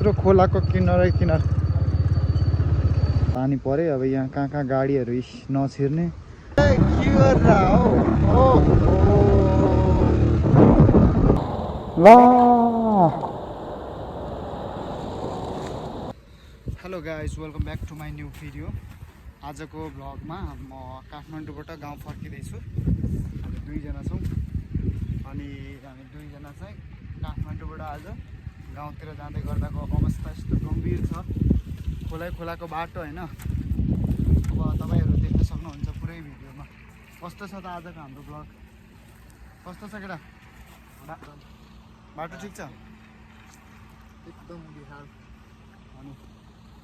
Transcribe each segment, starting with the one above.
यत्रो खोलाको किनारै किनार पानी परे। अब यहाँ कहाँ गाडीहरू नछिर्ने। के गर्दा हो ल। Hello guys, welcome back to my new video. आजको भ्लगमा म काठमाडौँबाट गाउँ फर्किँदैछु। हामी दुईजना छौँ अनि हामी दुईजना चाहिँ काठमाडौँबाट आज गाउँतिर जाँदै गर्दाको अवस्था यस्तो गम्भीर छ। खोलाको बाटो होइन। अब तपाईँहरू देख्न सक्नुहुन्छ पुरै भिडियोमा। कस्तो छ त आजको हाम्रो भ्लग? कस्तो छ केटा? बाटो ठिक छ? एकदम बिहार। अनि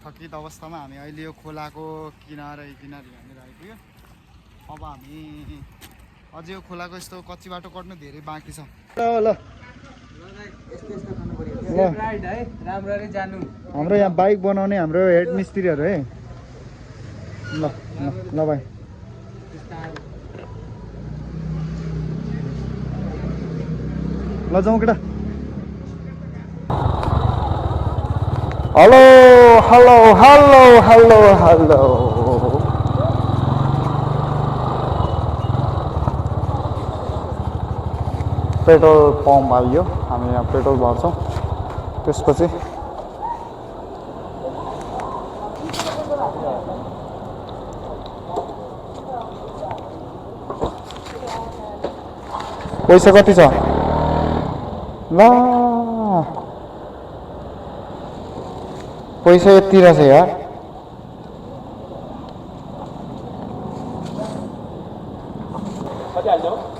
थकित अवस्थामा हामी अहिले यो खोलाको किनारै यहाँनिर आइपुग्यो। अब हामी अझै यो खोलाको यस्तो कच्ची बाटो कट्नु धेरै बाँकी छ। ल हाम्रो यहाँ बाइक बनाउने हाम्रो हेड मिस्त्रीहरू है। ल ल भाइ ल जाउँ केटा। Hello hello hello hello hello. Petrol pump आइयो। हामी यहाँ पेट्रोल भर्छौँ। त्यसपछि पैसा कति छ? ल पैसा यति रहेछ यार।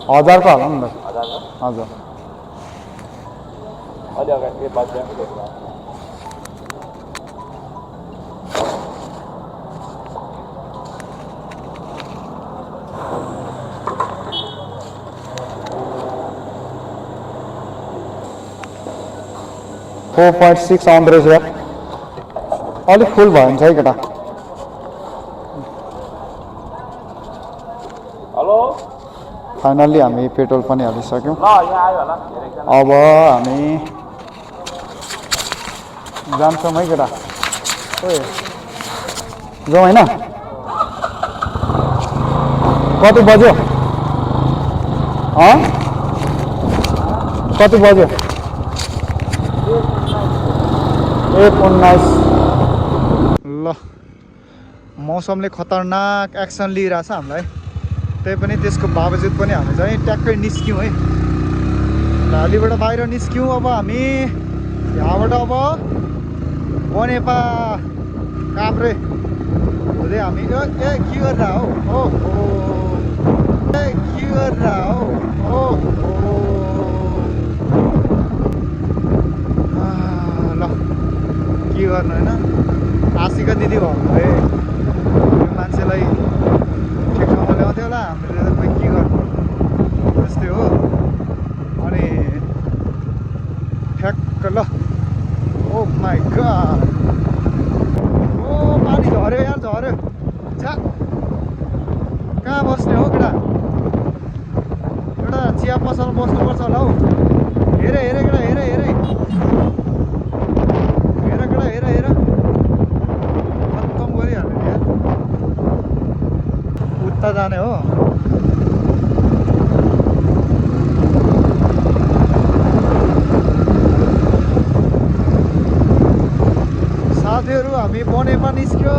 हजारको होला नि त। हजुर $4.6 आउँदो रहेछ यार। अलिक फुल भयो भने चाहिँ केटा। हेलो, फाइनल्ली हामी पेट्रोल पनि हालिसक्यौँ। अब हामी जान्छौँ है केटा। जाउँ होइन? कति बज्यो? कति बज्यो? 1:19। ल, मौसमले खतरनाक एक्सन लिइरहेछ हामीलाई। त्यही पनि त्यसको बावजुद पनि हामी चाहिँ ट्याक्कै निस्क्यौँ है। ढालीबाट बाहिर निस्क्यौँ। अब हामी यहाँबाट अब बनेपा काभ्रे हुँदै हामी के गर्दा हो के गर्दा हो ल के गर्नु होइन। आशिका दिदी भयो भने यो मान्छेलाई ठिक ठाउँमा ल्याउँथ्यो होला। हामीले त खोइ के गर्नु, त्यस्तै हो। अनि ठ्याक्क ल। ओ माई गॉड, ओ पानी झऱ्यो यार, झऱ्यो। छ्या, कहाँ बस्ने हो केटा? एउटा चिया पसल बस्नुपर्छ होला हौ। हेर केटा, हेर केटा, खत्तम गरिहाल्यो यार। उता जाने हो। साथीहरू हामी बनेपा निस्क्यो।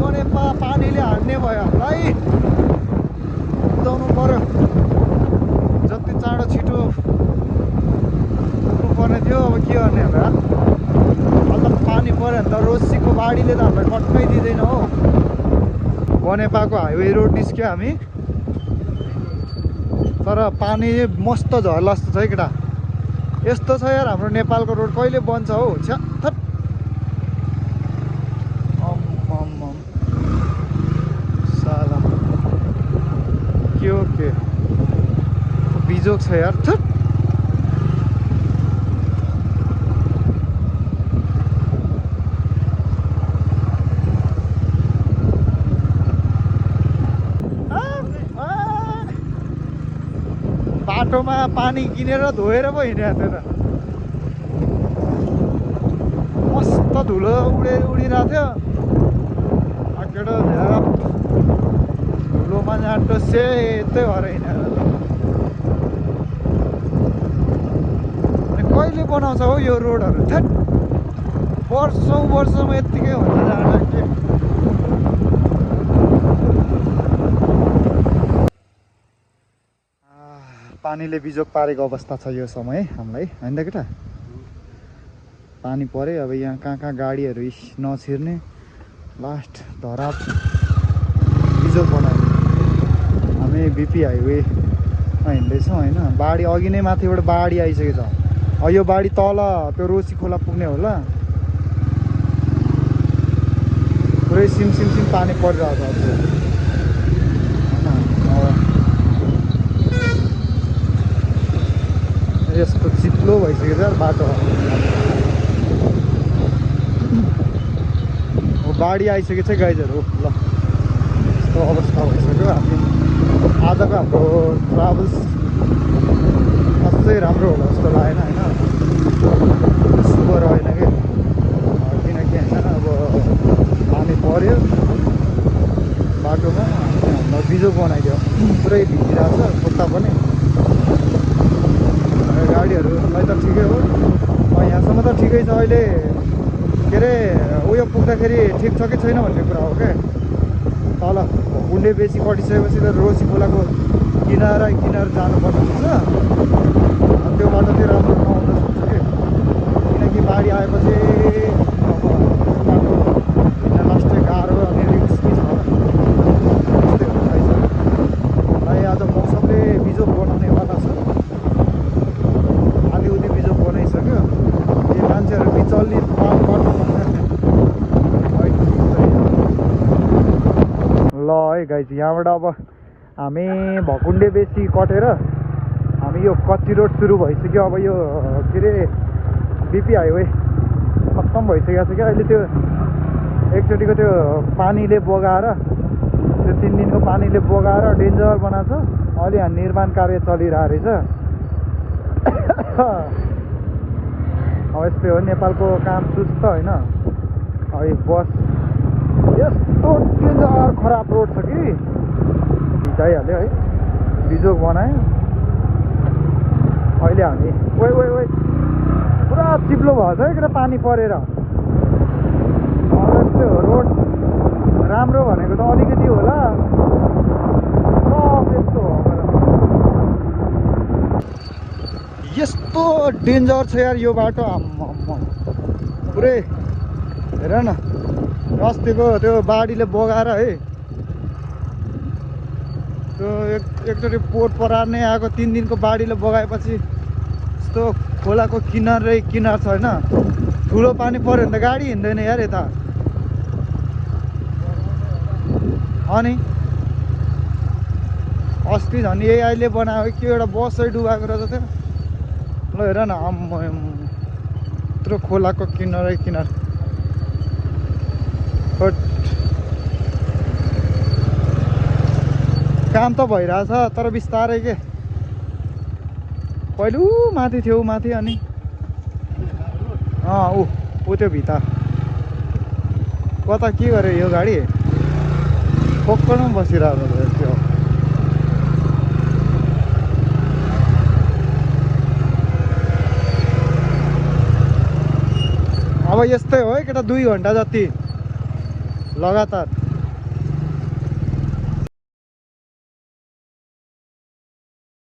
बनेपा पानीले हान्ने भयो हामीलाई। कुदाउनु पर्यो जति चाँडो छिटो पुग्नु पर्ने थियो। अब के गर्ने होला। अन्त पानी पऱ्यो भने त रोसीको बाढीले त हामीलाई कट्नै दिँदैन हो। बनेपाको हाइवे रोड निस्क्यो हामी। तर पानी मस्त झर्ला जस्तो छ है केटा। यस्तो छ यार हाम्रो नेपालको रोड, कहिले बन्छ हौ? छ्या थट। साला के बिजोक छ यार। थट। बाटोमा पानी किनेर धोएर पो हिँडेको थियो त। मस्त धुलो उडिरहेको थियो केटा झ्याप धुलोमा जाँटो सेतै भएर हिँडेर अनि कहिले बनाउँछ हो यो रोडहरू थेट वर्षौँ यत्तिकै हुन्छ जाँदा के पानीले बिजोग पारेको अवस्था छ यो समय हामीलाई होइन त केटा पानी पऱ्यो अब यहाँ कहाँ गाडीहरू नछिर्ने लास्ट धराप बिजोग बनायो हामी बिपी हाइवेमा हिँड्दैछौँ होइन बाढी अघि नै माथिबाट बाढी आइसकेको छ यो बाढी तल त्यो रोसी खोला पुग्ने होला पुरै सिम पानी परिरहेको छ यस्तो चिप्लो भइसकेको छ बाटो बाढी आइसकेको छ गाइजहरू ल यस्तो अवस्था भइसक्यो हामी आजको हाम्रो ट्राभल्स अझै राम्रो होला जस्तो लागेन होइन शुभ रहेन कि किनकि होइन अब पानी पऱ्यो बाटोमा हामीलाई बिजोग बनाइदियो पुरै भिजिरहेको छ खुट्टा पनि गाडीहरूलाई त ठिकै हो यहाँसम्म त ठिकै छ अहिले के अरे उयो पुग्दाखेरि ठिक छ कि छैन भन्ने कुरा हो क्या तल गुन्डे बेसी कटिसकेपछि त रोसी खोलाको किनार जानुपर्ने हुन्छ त्यो बाटो चाहिँ राम्रो नआउन सक्छ कि किनकि बाढी आएपछि अब बाटो हिँड्न लास्टै गाह्रो अनि रिस्की छ त्यस्तै हुन्छ भाइ आज मौसमले बिजोग बनाउनेवाला छ आधी बिजोग बनाइसक्यो यो मान्छेहरू बिचल्ली ल है गाइज यहाँबाट अब हामी भकुन्डे बेसी कटेर हामी यो कच्ची रोड सुरु भइसक्यो अब यो के अरे बिपी हाइवे खत्तम भइसकेको छ क्या अहिले त्यो एकचोटिको त्यो पानीले बगाएर त्यो 3 दिनको पानीले बगाएर डेन्जर बनाएको छ अहिले यहाँ निर्माण कार्य चलिरहेको रहेछ अब यस्तै हो नेपालको काम सुस्त होइन अब बस यस्तो डेन्जर खराब रोड छ कि भिजाइहाल्यो है बिजोग बनायो अहिले हामी ओइ पुरा चिप्लो भएको छ है क्या पानी परेर यस्तै हो रोड राम्रो भनेको त अलिकति होला सब यस्तो हो यस्तो डेन्जर छ यार यो बाटो पुरै हेर न अस्तिको त्यो बाढीले बगाएर है त्यो एकचोटि पोहोर परार नै आएको 3 दिनको बाढीले बगाएपछि यस्तो खोलाको किनार छ होइन ठुलो पानी पऱ्यो भने त गाडी हिँड्दैन यार यता अनि अस्ति झन् यही अहिले बनायो कि एउटा बसै डुबाएको रहेछ त्यो ल हेर न यत्रो खोलाको किनार काम त भइरहेछ तर बिस्तारै के पहिले माथि थियो माथि अनि ऊ त्यो भित्र कता के गर्यो यो गाडी खोक्करमा बसिरहेको थियो अब यस्तै हो है केटा 2 घन्टा जति लगातार